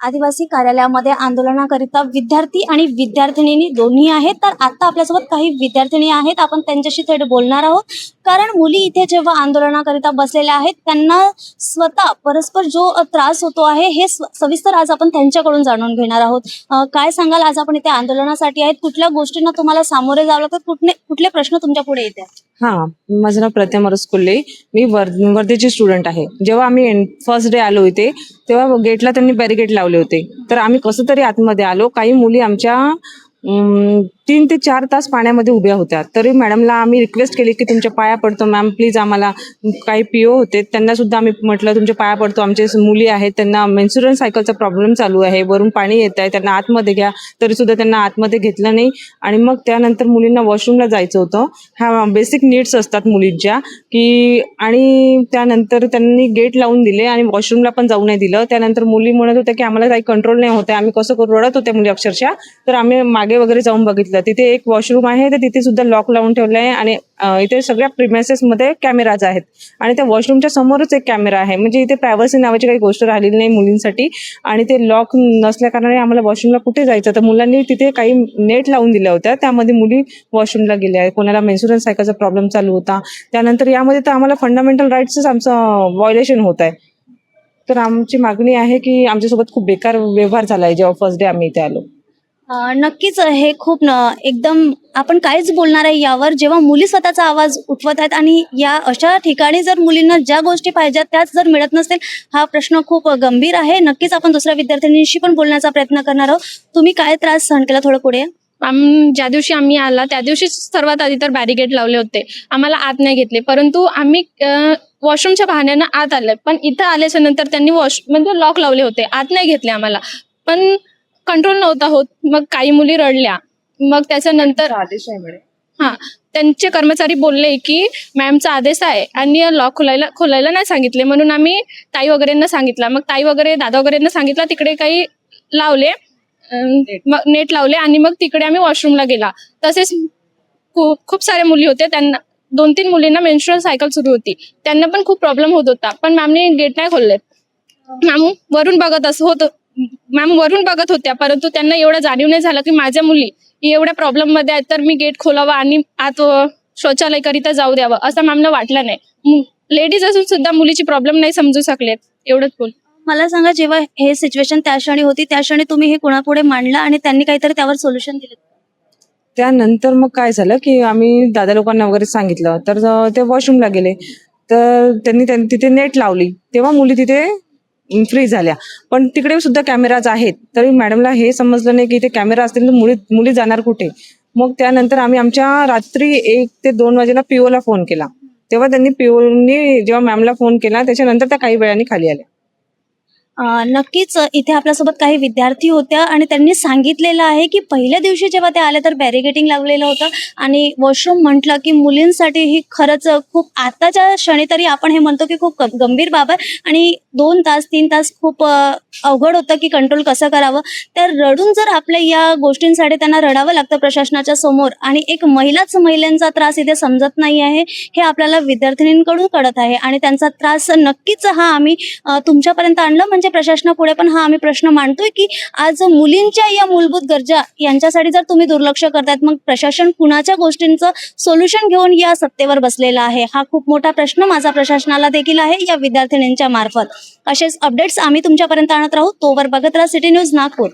आदिवासी कार्यालयामध्ये आंदोलनाकरिता विद्यार्थी आणि विद्यार्थिनी दोन्ही आहेत. तर आता आपल्यासोबत काही विद्यार्थिनी आहेत, आपण त्यांच्याशी थेट बोलणार आहोत. कारण मुली इथे जेव्हा आंदोलनाकरिता बसलेल्या आहेत, त्यांना स्वतः परस्पर जो त्रास होतो आहे हे सविस्तर आज आपण त्यांच्याकडून जाणून घेणार आहोत. काय सांगाल, आज आपण इथे आंदोलनासाठी आहेत, कुठल्या गोष्टींना तुम्हाला सामोरे जावं लागतं, कुठले प्रश्न तुमच्या पुढे येतात? माझं नाव प्रतिमा रसकुल्ले. मी वर्धेची स्टुडंट आहे. जेव्हा आम्ही फर्स्ट डे आलो इथे, तेव्हा गेटला त्यांनी बॅरिकेड लावले होते. तर आम्ही कसं तरी आतमध्ये आलो. काही मुली आमच्या 3 ते 4 तास पाण्यामध्ये उभ्या होत्या. तरी मॅडमला आम्ही रिक्वेस्ट केली की तुमच्या पाया पडतो मॅम, प्लीज आम्हाला. काही पीओ होते, त्यांना सुद्धा आम्ही म्हटलं तुमच्या पाया पडतो, आमचे मुली आहेत, त्यांना मेन्स्ट्रुअल सायकलचा प्रॉब्लेम चालू आहे, वरून पाणी येत आहे, त्यांना आतमध्ये घ्या. तरी सुद्धा त्यांना आतमध्ये घेतलं नाही. आणि मग त्यानंतर मुलींना वॉशरूमला जायचं होतं. ह्या बेसिक नीड्स असतात मुलींच्या की. आणि त्यानंतर त्यांनी गेट लावून दिले आणि वॉशरूमला पण जाऊ नाही दिलं. त्यानंतर मुली म्हणत होत्या की आम्हाला काही कंट्रोल नाही होत आहे, आम्ही कसं करू, रडत होत्या मुली अक्षरशः. तर आम्ही मागे वगैरे जाऊन बघितलं, तिथे एक वॉशरूम आहे, तर तिथे सुद्धा लॉक लावून ठेवलं आहे. आणि इथे सगळ्या प्रिमायसेसमध्ये कॅमेराज आहेत आणि त्या वॉशरूमच्या समोरच एक कॅमेरा आहे. म्हणजे इथे प्रायव्हसी नावाची काही गोष्ट राहिलेली नाही मुलींसाठी. आणि ते लॉक नसल्या कारणाने आम्हाला वॉशरूमला कुठे जायचं, तर मुलांनी तिथे काही नेट लावून दिल्या होत्या, त्यामध्ये मुली वॉशरूमला गेल्या. कोणाला मेन्स्ट्रुअल सायकलचा प्रॉब्लेम चालू होता. त्यानंतर यामध्ये तर आम्हाला फंडामेंटल राईट्सच आमचं व्हायोलेशन होत आहे. तर आमची मागणी आहे की आमच्यासोबत खूप बेकार व्यवहार झाला आहे जेव्हा फर्स्ट डे आम्ही इथे आलो. नक्कीच हे खूप एकदम आपण काहीच बोलणार आहे यावर, जेव्हा मुली स्वतःचा आवाज उठवत आहेत आणि या अशा ठिकाणी जर मुलींना ज्या गोष्टी पाहिजेत त्याच जर मिळत नसतील, हा प्रश्न खूप गंभीर आहे. नक्कीच आपण दुसऱ्या विद्यार्थिनींशी पण बोलण्याचा प्रयत्न करणार आहोत. तुम्ही काय त्रास सहन केला, थोडं पुढे? ज्या दिवशी आम्ही आला त्या दिवशी सर्वात आधी तर बॅरिकेड लावले होते, आम्हाला आत नाही घेतले. परंतु आम्ही वॉशरूमच्या बहाण्यानं आत आले, पण इथं आल्याच्या नंतर त्यांनी म्हणजे लॉक लावले होते, आत नाही घेतले आम्हाला. पण कंट्रोल नव्हता होत. मग काही मुली रडल्या. मग त्याच्यानंतर आदेश आहे म्हणे. त्यांचे कर्मचारी बोलले की मॅमचा आदेश आहे आणि लॉक खोलायला नाही सांगितले, म्हणून आम्ही ताई वगैरेंना सांगितलं. मग ताई वगैरे दादा वगैरेंना सांगितलं, तिकडे काही लावले, नेट लावले आणि मग तिकडे आम्ही वॉशरूमला गेला. तसेच खूप साऱ्या मुली होत्या, त्यांना 2-3 मुलींना मेन्स्ट्रुअल सायकल सुरू होती, त्यांना पण खूप प्रॉब्लेम होत होता. पण मॅमने गेट नाही खोलले. मॅम वरून बघत होत्या, परंतु त्यांना एवढं जाणीव नाही झालं की माझ्या मुली एवढ्या प्रॉब्लेम मध्ये आहेत, तर मी गेट खोलावा आणि आत शौचालय करिता जाऊ द्यावं असं मॅमला वाटलं नाही. लेडीज असून सुद्धा मुलीची प्रॉब्लेम नाही समजू शकलेत. एवढंच बोल. मला सांगा, जेव्हा हे सिच्युएशन त्या क्षणी होती, त्या क्षणी तुम्ही हे कोणापुढे मांडलं आणि त्यांनी काहीतरी त्यावर सोल्युशन दिलं? त्यानंतर मग काय झालं की आम्ही दादा लोकांना वगैरे सांगितलं, तर ते वॉशरूमला गेले. तर त्यांनी तिथे नेट लावली, तेव्हा मुली तिथे फ्री झाल्या. पण तिकडे सुद्धा कॅमेराज आहेत, तरी मॅडमला हे समजलं नाही की इथे कॅमेरा असतील तर मुली जाणार कुठे. मग त्यानंतर आम्ही आमच्या रात्री 1 ते 2 वाजेला पीओला फोन केला. तेव्हा त्यांनी पीओनी जेव्हा मॅमला फोन केला, त्याच्यानंतर त्या काही वेळाने खाली आल्या. नक्कीच इथे आपल्यासोबत काही विद्यार्थी होत्या आणि त्यांनी सांगितलेलं आहे की पहिल्या दिवशी जेव्हा ते आले तर बॅरिकेडिंग लावलेलं होतं आणि वॉशरूम म्हटलं की मुलींसाठी ही खरंच खूप आताच्या क्षणी तरी आपण हे म्हणतो की खूप गंभीर बाब आहे आणि 2 तास 3 तास खूप अवघड होतं की कंट्रोल कसं करावं. तर रडून जर आपल्या या गोष्टींसाठी त्यांना रडावं लागतं प्रशासनाच्या समोर आणि एक महिलांचा त्रास इथे समजत नाही आहे, हे आपल्याला विद्यार्थिनींकडून कळत आहे आणि त्यांचा त्रास नक्कीच हा आम्ही तुमच्यापर्यंत आणलं. म्हणजे प्रशासनापुढे पण हा आम्ही प्रश्न मांडतोय की आज मुलींच्या या मूलभूत गरजा यांच्यासाठी जर तुम्ही दुर्लक्ष करतायत, मग प्रशासन कुणाच्या गोष्टींचं सोल्युशन घेऊन या सत्तेवर बसलेला आहे, हा खूप मोठा प्रश्न माझा प्रशासनाला देखील आहे या विद्यार्थिनींच्या मार्फत. असेच अपडेट्स आम्ही तुमच्यापर्यंत आणत राहू. तोवर बघत राहा सिटी न्यूज नागपूर.